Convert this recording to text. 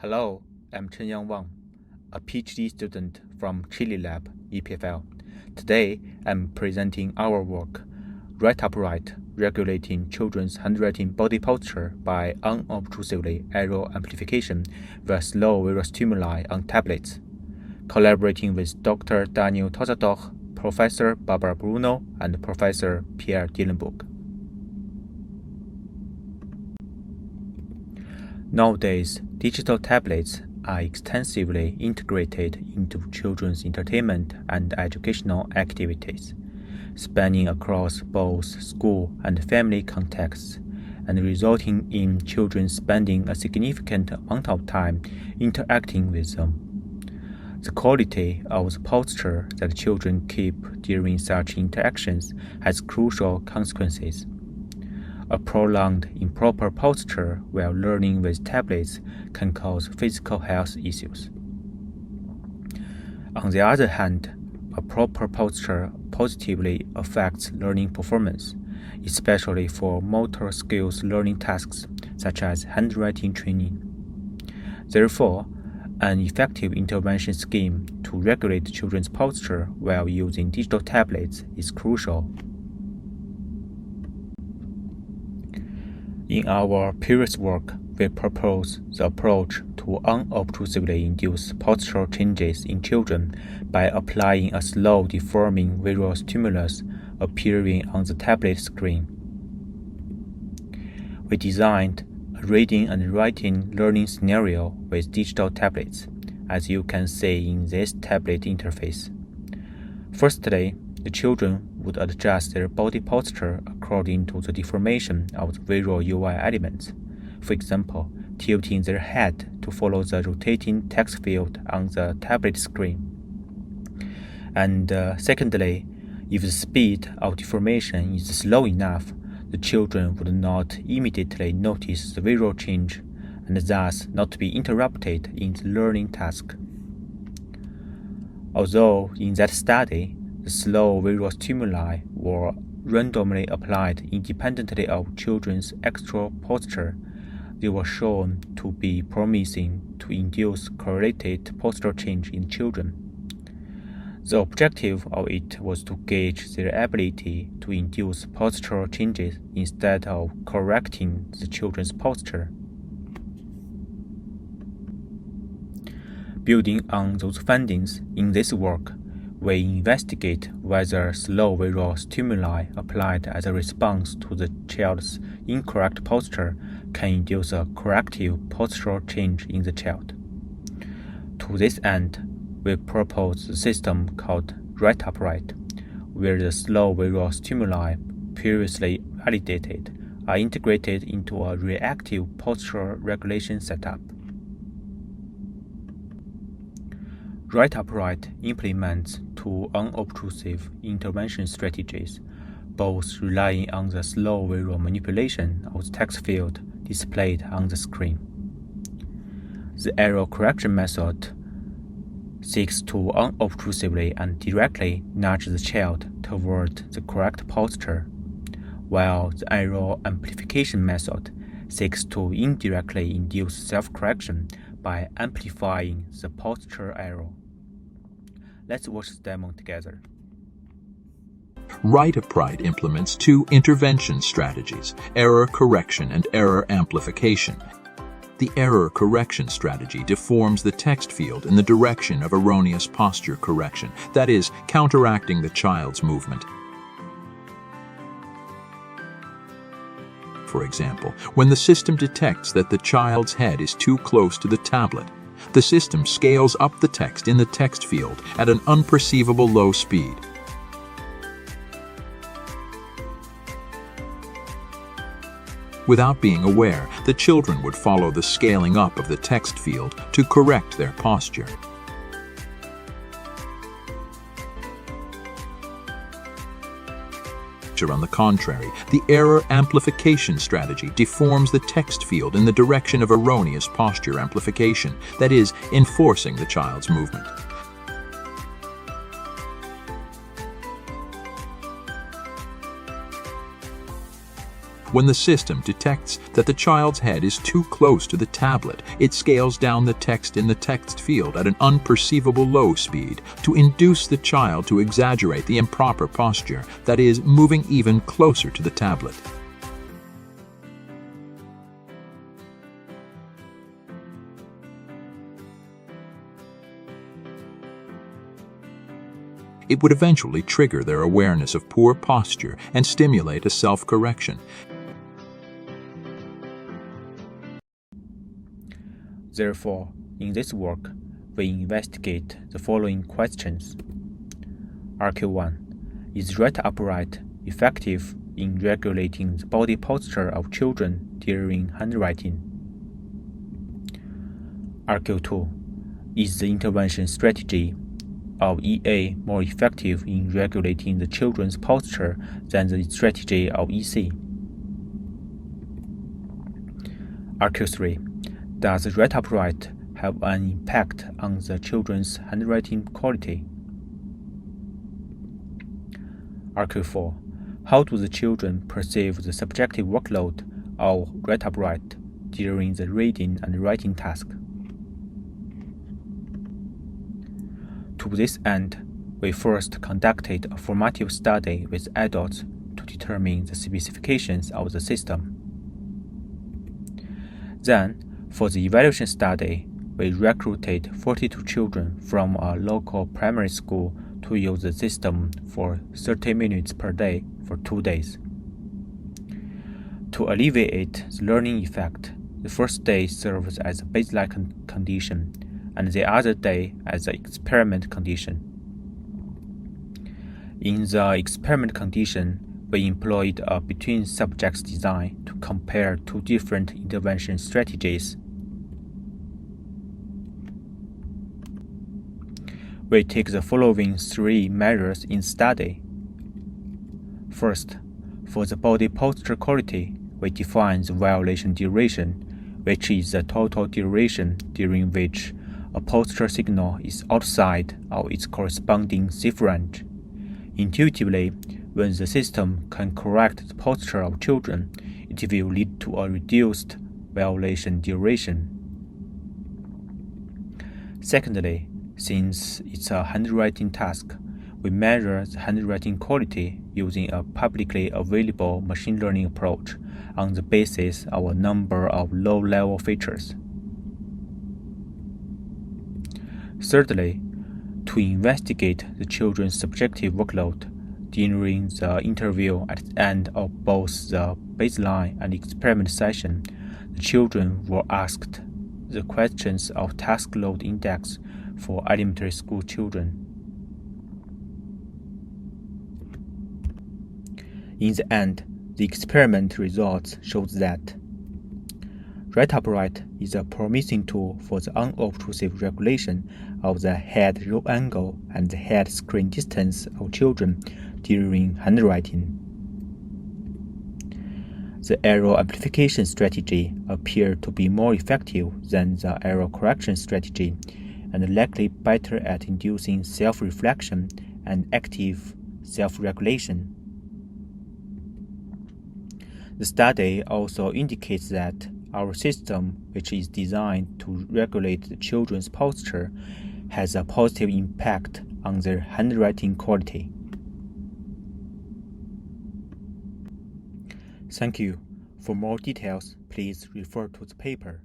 Hello, I'm Chenyang Wang, a PhD student from Chile Lab, EPFL. Today, I'm presenting our work, WriteUpRight, Regulating Children's Handwriting Body Posture by Unobtrusively Error Amplification via slow visual stimuli on tablets, collaborating with Dr. Daniel Tozadore, Professor Barbara Bruno, and Professor Pierre Dillenbourg. Nowadays, digital tablets are extensively integrated into children's entertainment and educational activities, spanning across both school and family contexts, and resulting in children spending a significant amount of time interacting with them. The quality of the posture that children keep during such interactions has crucial consequences. A prolonged improper posture while learning with tablets can cause physical health issues. On the other hand, a proper posture positively affects learning performance, especially for motor skills learning tasks such as handwriting training. Therefore, an effective intervention scheme to regulate children's posture while using digital tablets is crucial. In our previous work, we propose the approach to unobtrusively induce postural changes in children by applying a slow deforming visual stimulus appearing on the tablet screen. We designed a reading and writing learning scenario with digital tablets, as you can see in this tablet interface. Firstly, the children would adjust their body posture according to the deformation of the visual UI elements, for example, tilting their head to follow the rotating text field on the tablet screen. And secondly, if the speed of deformation is slow enough, the children would not immediately notice the visual change and thus not be interrupted in the learning task. Although in that study, the slow visual stimuli were randomly applied independently of children's actual posture, they were shown to be promising to induce correlated postural change in children. The objective of it was to gauge their ability to induce postural changes instead of correcting the children's posture. Building on those findings, in this work, we investigate whether slow visual stimuli applied as a response to the child's incorrect posture can induce a corrective postural change in the child. To this end, we propose a system called WriteUpRight, where the slow visual stimuli previously validated are integrated into a reactive postural regulation setup. WriteUpRight implements two unobtrusive intervention strategies, both relying on the slow visual manipulation of the text field displayed on the screen. The error correction method seeks to unobtrusively and directly nudge the child toward the correct posture, while the error amplification method seeks to indirectly induce self-correction by amplifying the posture error. Let's watch the demo together. WriteUpRight implements two intervention strategies, error correction and error amplification. The error correction strategy deforms the text field in the direction of erroneous posture correction, that is, counteracting the child's movement. For example, when the system detects that the child's head is too close to the tablet, the system scales up the text in the text field at an unperceivable low speed. Without being aware, the children would follow the scaling up of the text field to correct their posture. On the contrary, the error amplification strategy deforms the text field in the direction of erroneous posture amplification, that is, enforcing the child's movement. When the system detects that the child's head is too close to the tablet, it scales down the text in the text field at an unperceivable low speed to induce the child to exaggerate the improper posture, that is, moving even closer to the tablet. It would eventually trigger their awareness of poor posture and stimulate a self-correction. Therefore, in this work, we investigate the following questions. RQ1. Is WriteUpRight effective in regulating the body posture of children during handwriting? RQ2. Is the intervention strategy of EA more effective in regulating the children's posture than the strategy of EC? RQ3. Does WriteUpRight have an impact on the children's handwriting quality? RQ4. How do the children perceive the subjective workload of WriteUpRight during the reading and writing task? To this end, we first conducted a formative study with adults to determine the specifications of the system. Then, for the evaluation study, we recruited 42 children from a local primary school to use the system for 30 minutes per day for 2 days. To alleviate the learning effect, the first day serves as a baseline condition, and the other day as the experiment condition. In the experiment condition, we employed a between subjects design to compare two different intervention strategies. We take the following 3 measures in study. First, for the body posture quality, we define the violation duration, which is the total duration during which a posture signal is outside of its corresponding safe range. Intuitively, when the system can correct the posture of children, it will lead to a reduced violation duration. Secondly, since it's a handwriting task, we measure the handwriting quality using a publicly available machine learning approach on the basis of a number of low-level features. Thirdly, to investigate the children's subjective workload during the interview at the end of both the baseline and experiment session, the children were asked the questions of task load index for elementary school children. In the end, the experiment results showed that WriteUpRight is a promising tool for the unobtrusive regulation of the head roll angle and the head screen distance of children during handwriting. The error amplification strategy appeared to be more effective than the error correction strategy and likely better at inducing self-reflection and active self-regulation. The study also indicates that our system, which is designed to regulate the children's posture, has a positive impact on their handwriting quality. Thank you. For more details, please refer to the paper.